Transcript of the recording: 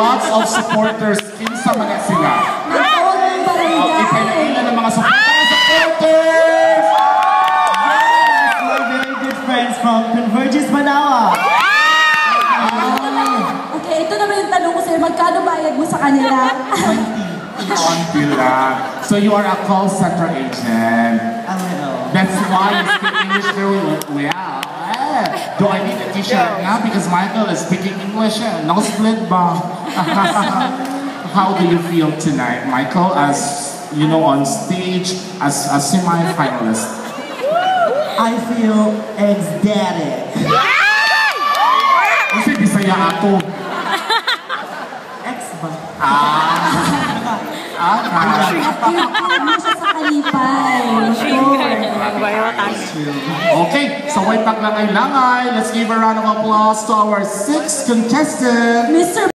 lots of supporters. Kinsa man na sila. Nagtaon ng barangay. Ipailan ng mga supporters! Yes, my very good friends from Convergence Manawa. Okay, ito naman yung tanong ko sa'yo. Magkano bayad mo sa kanila? 20 lang. So you are a call center agent. That's why you speak English very well. Do I need a t-shirt now? Because Michael is speaking English. No split ba? How do you feel tonight, Michael, as you know, on stage as a semi-finalist? I feel ecstatic. Kasi Bisaya ako. Ex ba? Pinapahal mo siya sa kalipay. Okay, so wait lang langay. Let's give a round of applause to our 6th contestant. Mr.